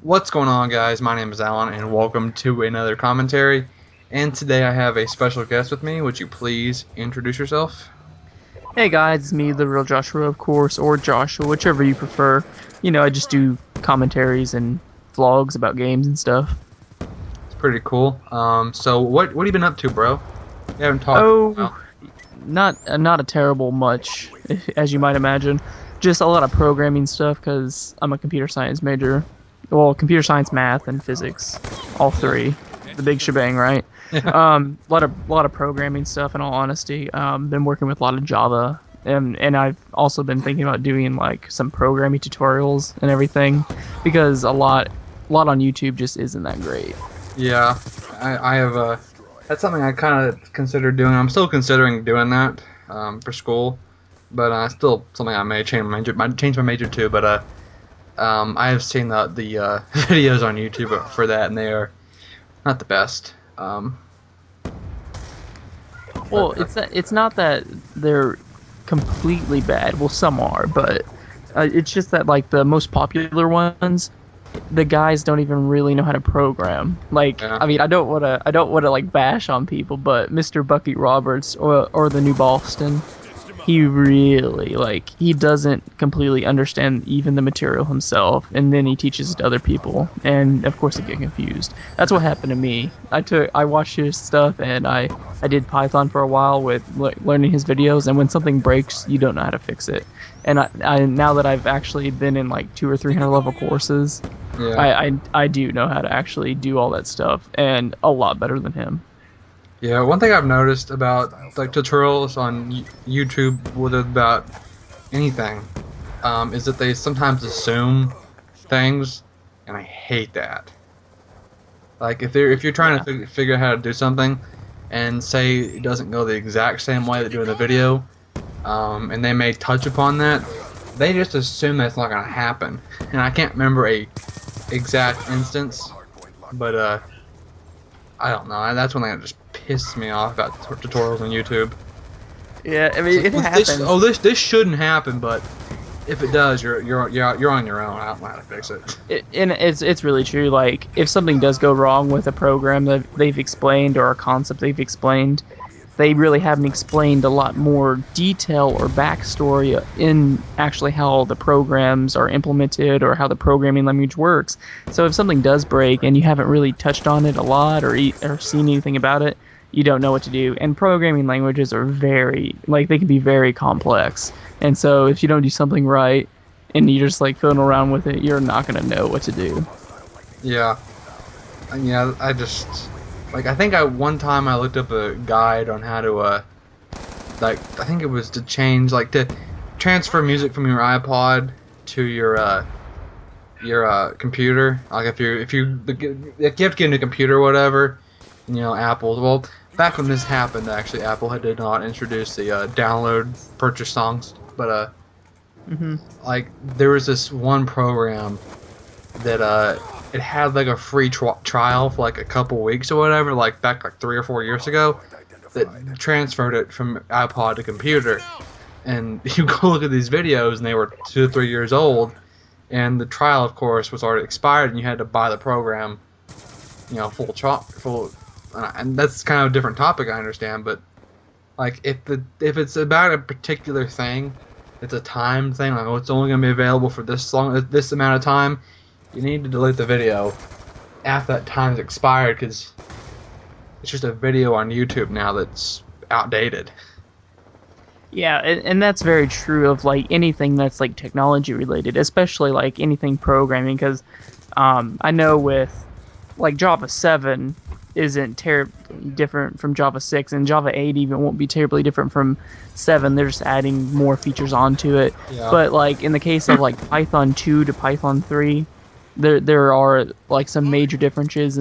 What's going on, guys? My name is Alan, and welcome to another commentary. And today I have a special guest with me. Would you please introduce yourself? Hey guys, it's me, the real Josh Rowe, of course, or Joshua, whichever you prefer. I just do commentaries and vlogs about games and stuff. It's pretty cool. So what have you been up to, bro? You haven't talked in a while. Oh, not a terrible much, as you might imagine. Just a lot of programming stuff, because I'm a computer science major. Well, computer science, math, and physics. All three. The big shebang, right? A lot of programming stuff, in all honesty. Been working with a lot of Java, and I've also been thinking about doing like some programming tutorials and everything, because a lot on YouTube just isn't that great. Yeah, I have that's something I kind of considered doing. I'm still considering doing that for school, but still something I may change my major to. But I have seen the videos on YouTube for that, and they are not the best. Well, it's not that they're completely bad. Well, some are, but it's just that like the most popular ones, the guys don't even really know how to program. Like, Yeah. I mean, I don't wanna like bash on people, but Mr. Bucky Roberts or the New Boston, he really he doesn't completely understand even the material himself, and then he teaches it to other people, and of course they get confused. That's what happened to me. I watched his stuff, and I did Python for a while with learning his videos, and when something breaks, you don't know how to fix it. And I now that I've actually been in like 200 or 300 level courses, Yeah. I do know how to actually do all that stuff, and a lot better than him. Yeah, one thing I've noticed about like tutorials on YouTube about anything is that they sometimes assume things, and I hate that. Like if you're trying to figure out how to do something, and say it doesn't go the exact same way they do in the video, and they may touch upon that, they just assume that's not gonna happen. And I can't remember a exact instance, but I don't know. That's one thing that just pisses me off about tutorials on YouTube. Yeah, I mean, it happens. This shouldn't happen, but if it does, you're on your own. I don't know how to fix it. And it's really true. Like, if something does go wrong with a program that they've explained or a concept they've explained, they really haven't explained a lot more detail or backstory in actually how the programs are implemented or how the programming language works. So if something does break and you haven't really touched on it a lot or seen anything about it, you don't know what to do. And programming languages are they can be very complex. And so if you don't do something right and you're just like fiddling around with it, you're not going to know what to do. Yeah, I just I think one time I looked up a guide on how to I think it was to change to transfer music from your iPod to your computer. Like if you have to get a new computer or whatever, Apple. Well, back when this happened, actually, Apple did not introduce the download purchase songs, but there was this one program that it had a free trial for a couple weeks or whatever, back 3 or 4 years ago, that transferred it from iPod to computer. And you go look at these videos, and they were 2 or 3 years old, and the trial, of course, was already expired, and you had to buy the program, full. And that's kind of a different topic, I understand, but if it's about a particular thing, it's a time thing, it's only going to be available for this amount of time, you need to delete the video after that time's expired, because it's just a video on YouTube now that's outdated. Yeah, and that's very true of anything that's technology related, especially anything programming, because I know with Java 7 isn't terribly different from Java 6, and Java 8 even won't be terribly different from 7. They're just adding more features onto it. Yeah. But in the case of Python 2 to Python 3, there are some major differences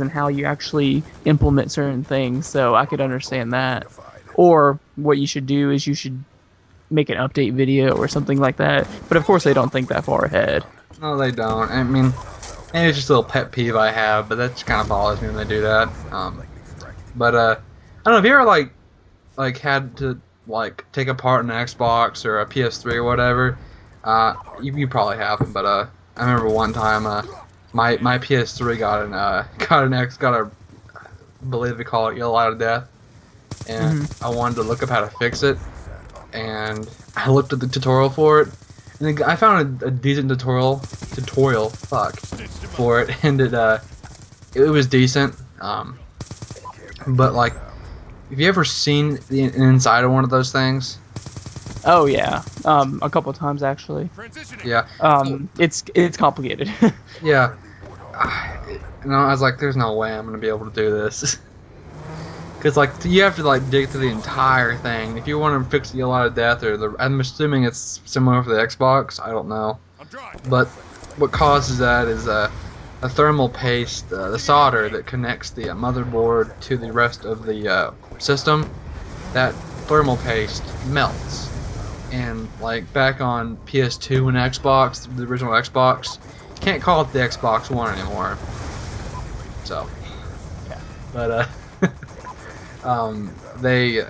in how you actually implement certain things. So I could understand that. Or what you should do is you should make an update video or something like that. But of course they don't think that far ahead. No, they don't. I mean, maybe it's just a little pet peeve I have, but that just kind of bothers me when they do that. But I don't know. Have you ever had to take apart an Xbox or a PS3 or whatever? You probably haven't, but I remember one time my PS3 got a I believe they call it yellow out of death, and I wanted to look up how to fix it, and I looked at the tutorial for it, and I found a decent tutorial for it, and it was decent. But like, have you ever seen the inside of one of those things? Oh yeah, a couple of times actually. Yeah. It's complicated. Yeah. And I was like, there's no way I'm gonna be able to do this. Cause like you have to like dig through the entire thing if you want to fix the yellow out of death, or I'm assuming it's similar for the Xbox. I don't know. But what causes that is a thermal paste, the solder that connects the motherboard to the rest of the system. That thermal paste melts. And like back on PS2 and Xbox, the original Xbox, you can't call it the Xbox One anymore. So, Yeah. but they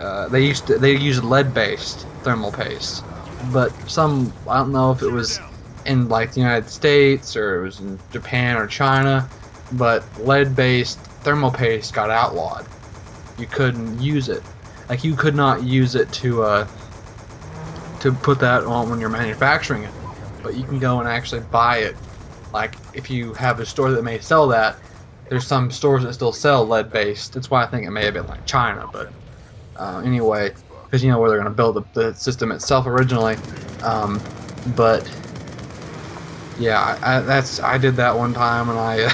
used lead-based thermal paste, but I don't know if it was in like the United States or it was in Japan or China, but lead-based thermal paste got outlawed. You couldn't use it. Like you could not use it to put that on when you're manufacturing it, but you can go and actually buy it. Like if you have a store that may sell that, there's some stores that still sell lead-based. That's why I think it may have been like China, but anyway, because you know where they're going to build the system itself originally. But yeah, I did that one time, and I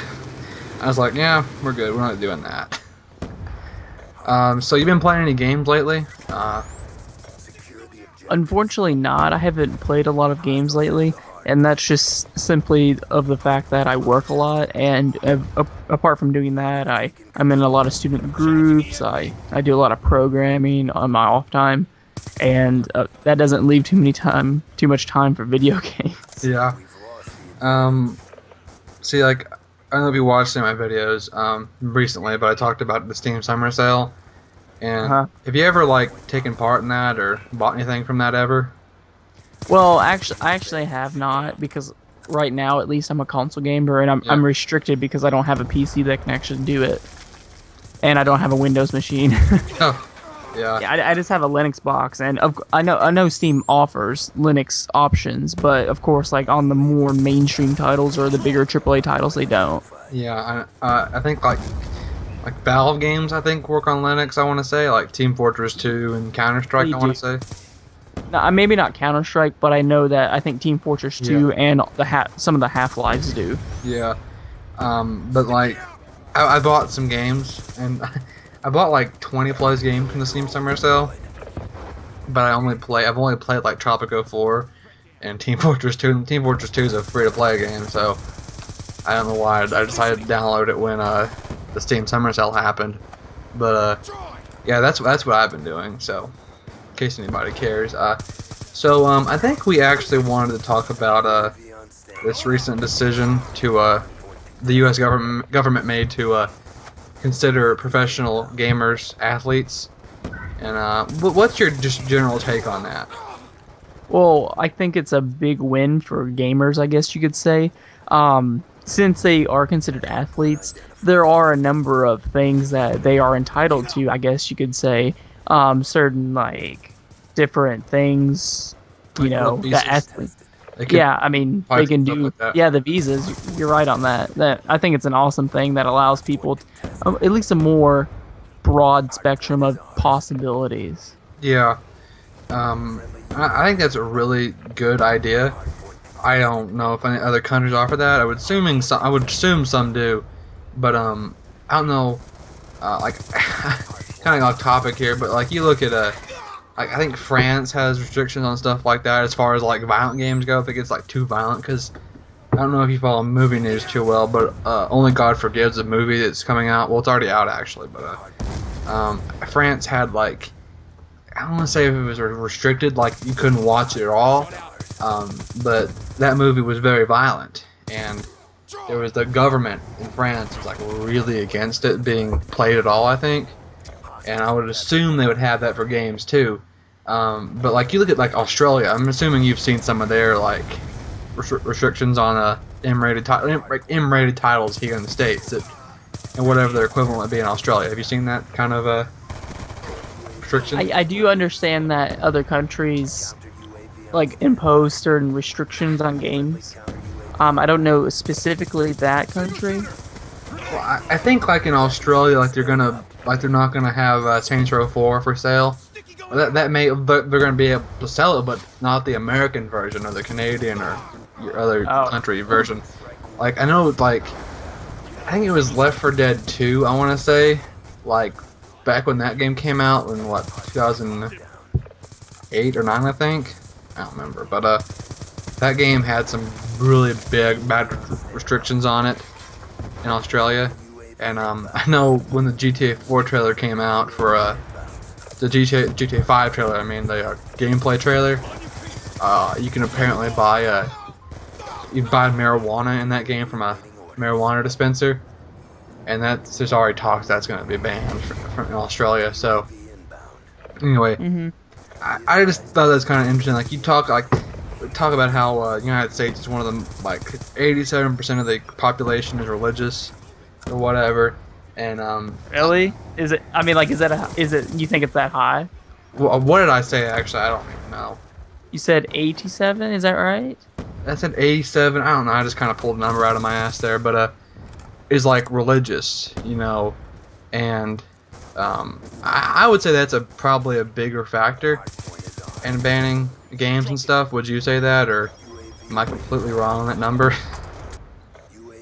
was like, yeah, we're good. We're not doing that. So you've been playing any games lately? Unfortunately not. I haven't played a lot of games lately, and that's just simply of the fact that I work a lot, and apart from doing that, I'm in a lot of student groups, I do a lot of programming on my off time, and that doesn't leave too much time for video games. Yeah. See, like, I don't know if you watched any of my videos recently, but I talked about the Steam Summer Sale. And have you ever like taken part in that or bought anything from that ever? Well, I actually have not, because right now at least I'm a console gamer, and I'm restricted because I don't have a PC that can actually do it, and I don't have a Windows machine. Oh, yeah. Yeah, I just have a Linux box, and I know Steam offers Linux options, but of course, like on the more mainstream titles or the bigger AAA titles, they don't. Yeah, I think like Valve games, I think, work on Linux, I want to say, like Team Fortress 2 and Counter-Strike, I want to say. No, maybe not Counter-Strike, but I know that I think Team Fortress 2 and some of the Half-Lives do. Yeah. But like, I bought some games, and I bought like 20 plus games from the Steam Summer Sale, but I've only played like Tropico 4 and Team Fortress 2. And Team Fortress 2 is a free-to-play game, so I don't know why I decided to download it when the Steam Summer Sale happened. But yeah, that's what I've been doing. So, in case anybody cares. So I think we actually wanted to talk about this recent decision to the U.S. government made to consider professional gamers athletes. And what's your just general take on that? Well, I think it's a big win for gamers, I guess you could say. Since they are considered athletes, there are a number of things that they are entitled to, I guess you could say. Certain, like, different things, you know, that athletes... Yeah, I mean, they can do... Yeah, the visas, you're right on that. I think it's an awesome thing that allows people at least a more broad spectrum of possibilities. Yeah. I think that's a really good idea. I don't know if any other countries offer that. I would assume some do, but I don't know. Like, kind of off topic here, but like you look at like I think France has restrictions on stuff like that as far as like violent games go. If it gets like too violent, because I don't know if you follow movie news too well, but Only God Forgives, a movie that's coming out. Well, it's already out actually, but France had like, I don't want to say if it was restricted, like you couldn't watch it at all. But that movie was very violent, and there was the government in France was like really against it being played at all, I think. And I would assume they would have that for games too. But like you look at like Australia, I'm assuming you've seen some of their like restrictions on M-rated titles here in the States and whatever their equivalent would be in Australia. Have you seen that kind of restriction? I do understand that other countries like impose certain restrictions on games. I don't know specifically that country. Well, I think like in Australia, they're not gonna have Saints Row 4 for sale. They're gonna be able to sell it, but not the American version or the Canadian or your other country version. Like I know, like I think it was Left 4 Dead 2. I want to say, like back when that game came out in 2008 or 9, I think. I don't remember, but that game had some really bad restrictions on it in Australia, and I know when the GTA 4 trailer came out for the GTA 5 trailer, I mean the gameplay trailer, you can apparently buy marijuana in that game from a marijuana dispenser, and there's already talks that's going to be banned from Australia. So anyway, I just thought that was kind of interesting. Like you talk about how United States is one of them, like 87% of the population is religious or whatever, and Really? Is it? I mean, like, is it? You think it's that high? what did I say actually? I don't even know. You said 87. Is that right? I said 87. I don't know. I just kind of pulled a number out of my ass there, but is like religious, and I would say that's probably a bigger factor in banning games and stuff. Would you say that, or am I completely wrong on that number?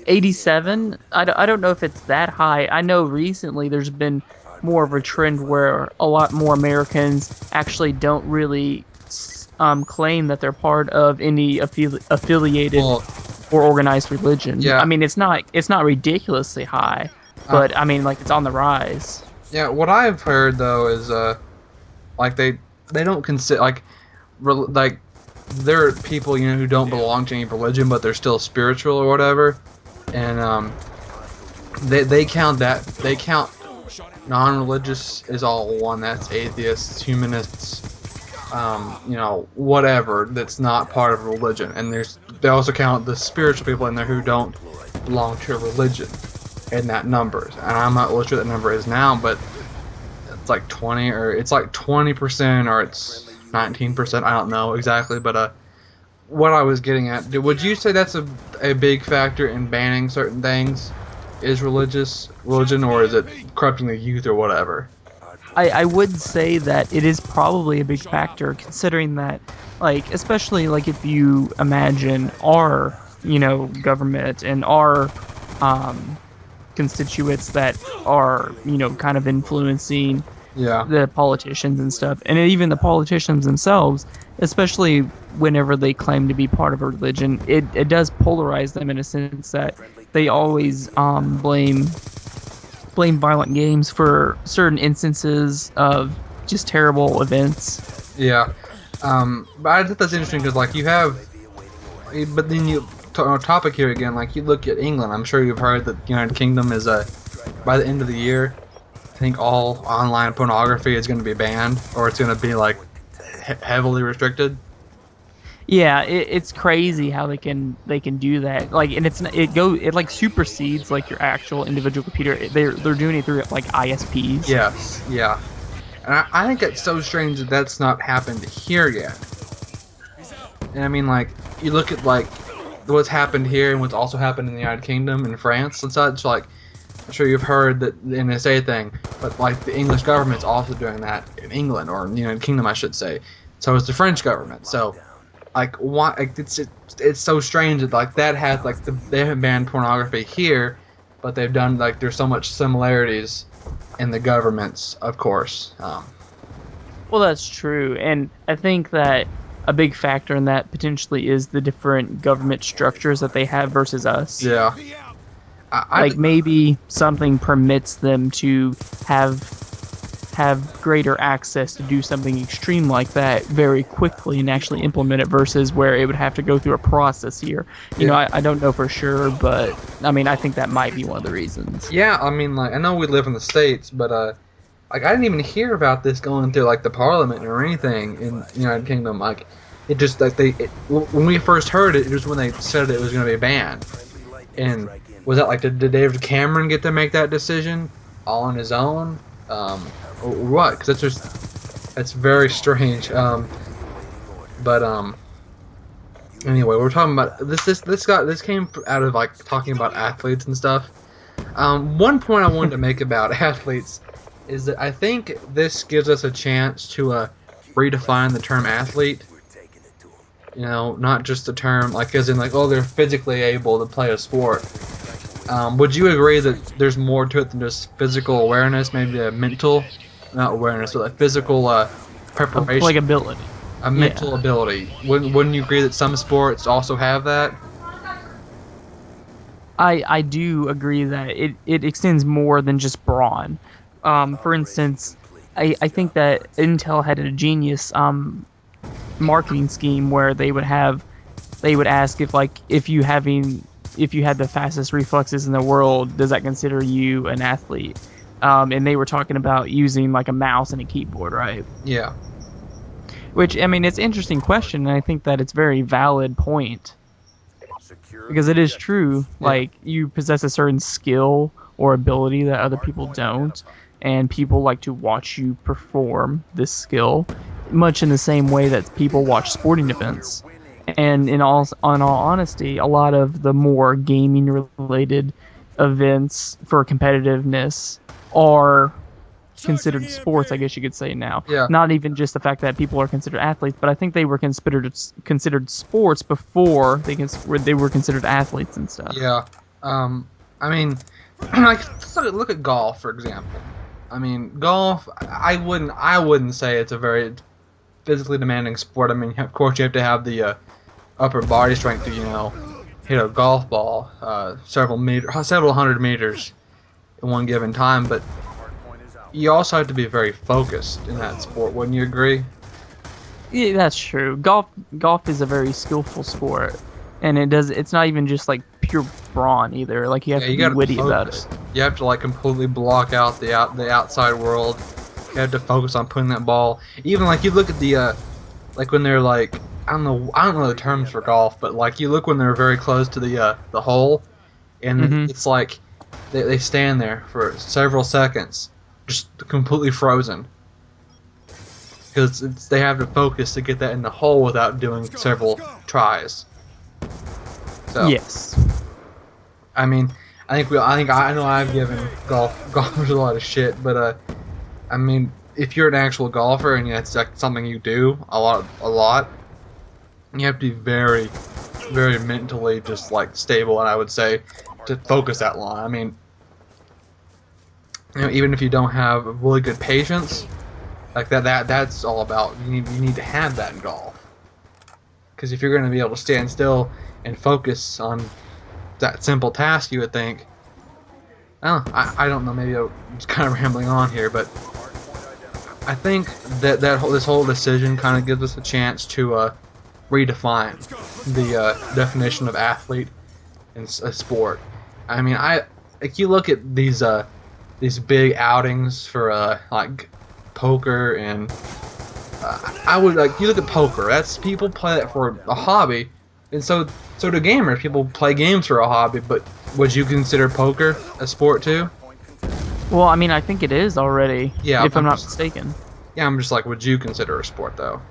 87. I don't know if it's that high. I know recently there's been more of a trend where a lot more Americans actually don't really claim that they're part of any affiliated or organized religion. Yeah. I mean, it's not ridiculously high, but I mean, like, it's on the rise. Yeah, what I've heard though is like they don't consider like there are people who don't belong to any religion, but they're still spiritual or whatever, and they count non-religious as all one. That's atheists, humanists, whatever that's not part of a religion, and they also count the spiritual people in there who don't belong to a religion in that numbers. And I'm not really sure what that number is now, but it's like 20, or it's like 20%, or it's 19%. I don't know exactly, but what I was getting at, would you say that's a big factor in banning certain things? Is religion, or is it corrupting the youth or whatever? I would say that it is probably a big factor, considering that, like, especially like if you imagine our, government and our constituents that are, kind of influencing the politicians and stuff, and even the politicians themselves, especially whenever they claim to be part of a religion, it does polarize them in a sense that they always blame violent games for certain instances of just terrible events. Yeah, but I think that's interesting because, like, you have, but then topic here again, like, you look at England. I'm sure you've heard that the United Kingdom is by the end of the year, I think all online pornography is going to be banned, or it's going to be like heavily restricted. Yeah, it's crazy how they can do that. Like, and it like supersedes like your actual individual computer. They're doing it through like ISPs. Yes, yeah, and I think it's so strange that that's not happened here yet. And I mean, like, you look at like what's happened here and what's also happened in the United Kingdom and France and such. Like, I'm sure you've heard that the NSA thing, but like the English government's also doing that in England, or in the United Kingdom, I should say. So is the French government. So, like, why? Like, it's so strange that like that has like they haven't banned pornography here, but they've done, like, there's so much similarities in the governments, of course. Well, that's true, and I think that a big factor in that potentially is the different government structures that they have versus us. Yeah. Like, maybe something permits them to have greater access to do something extreme like that very quickly and actually implement it, versus where it would have to go through a process here. I don't know for sure, but I mean, I think that might be one of the reasons. Yeah, I mean, like, I know we live in the States, but like, I didn't even hear about this going through like the Parliament or anything in the United Kingdom. Like, it just like when we first heard it, it was when they said it was going to be banned. And was that like, did David Cameron get to make that decision all on his own, or what? Because that's very strange. Anyway, we're talking about this came out of like talking about athletes and stuff. One point I wanted to make about athletes is that I think this gives us a chance to redefine the term athlete. You know, not just the term like as in like, oh, they're physically able to play a sport. Would you agree that there's more to it than just physical awareness, maybe a mental, not awareness, but like physical preparation, like ability, a mental ability? Wouldn't you agree that some sports also have that? I do agree that it extends more than just brawn. For instance, I think that Intel had a genius marketing scheme where they would ask if you had the fastest reflexes in the world, does that consider you an athlete? And they were talking about using like a mouse and a keyboard, right? Yeah. Which, I mean, it's an interesting question, and I think that it's a very valid point. Because it is true, like, you possess a certain skill or ability that other people don't, and people like to watch you perform this skill, much in the same way that people watch sporting events. And in all honesty, a lot of the more gaming-related events for competitiveness are considered sports, I guess you could say now. Yeah. Not even just the fact that people are considered athletes, but I think they were considered sports before they were considered athletes and stuff. Yeah. I mean, like, look at golf, for example. I mean, golf, I wouldn't say it's a very physically demanding sport. I mean, of course, you have to have the upper body strength to, hit a golf ball several hundred meters in one given time, but you also have to be very focused in that sport. Wouldn't you agree? Yeah, that's true. Golf is a very skillful sport, and it's not even just like pure brawn either. Like you have to be witty about it. You have to like completely block out the outside world. You have to focus on putting that ball. Even like you look at the like when they're like, I don't know the terms for golf, but like you look when they're very close to the hole, and it's like they stand there for several seconds, just completely frozen, because they have to focus to get that in the hole without doing several tries. So, yes. I mean, I know I've given golfers a lot of shit, but I mean, if you're an actual golfer and it's like something you do a lot, you have to be very, very mentally just like stable, and I would say to focus that long. I mean, even if you don't have really good patience, like that's all about you need to have that in golf. Because if you're going to be able to stand still and focus on that simple task, you would think. I don't know. Maybe I'm just kind of rambling on here, but I think that this whole decision kind of gives us a chance to redefine the definition of athlete in a sport. I mean, like you look at these big outings for like poker, and I would like you look at poker. That's people play that for a hobby, and so do gamers. People play games for a hobby, but would you consider poker a sport too? Well, I mean, I think it is already. Yeah, if I'm not mistaken. Yeah, I'm just like, would you consider a sport though?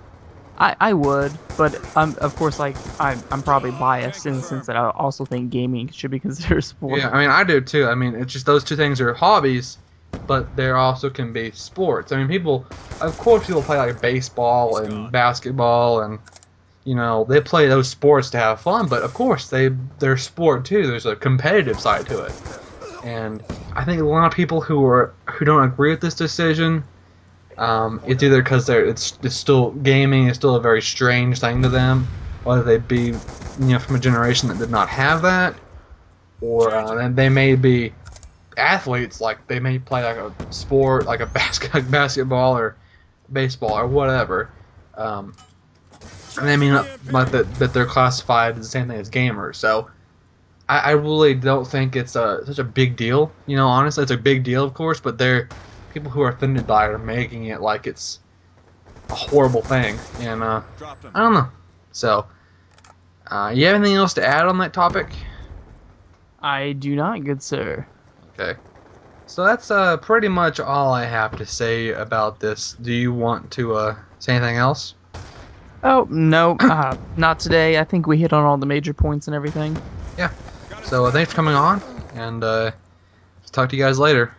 I would, but of course, like I'm probably biased in the sense that I also think gaming should be considered a sport. Yeah, I mean, I do too. I mean, it's just those two things are hobbies, but there also can be sports. I mean, of course, people play like baseball and basketball, and they play those sports to have fun. But of course, they're sport too. There's a competitive side to it, and I think a lot of people who don't agree with this decision. It's either because it's still gaming is still a very strange thing to them, whether they be from a generation that did not have that, or they may be athletes, like they may play like a sport like a basketball or baseball or whatever, and they mean like that they're classified as the same thing as gamers. So I really don't think it's such a big deal. Honestly, it's a big deal, of course, but people who are offended by it are making it like it's a horrible thing, and I don't know. So, you have anything else to add on that topic? I do not, good sir. Okay. So that's pretty much all I have to say about this. Do you want to say anything else? Oh, no, not today. I think we hit on all the major points and everything. Yeah. So thanks for coming on, and talk to you guys later.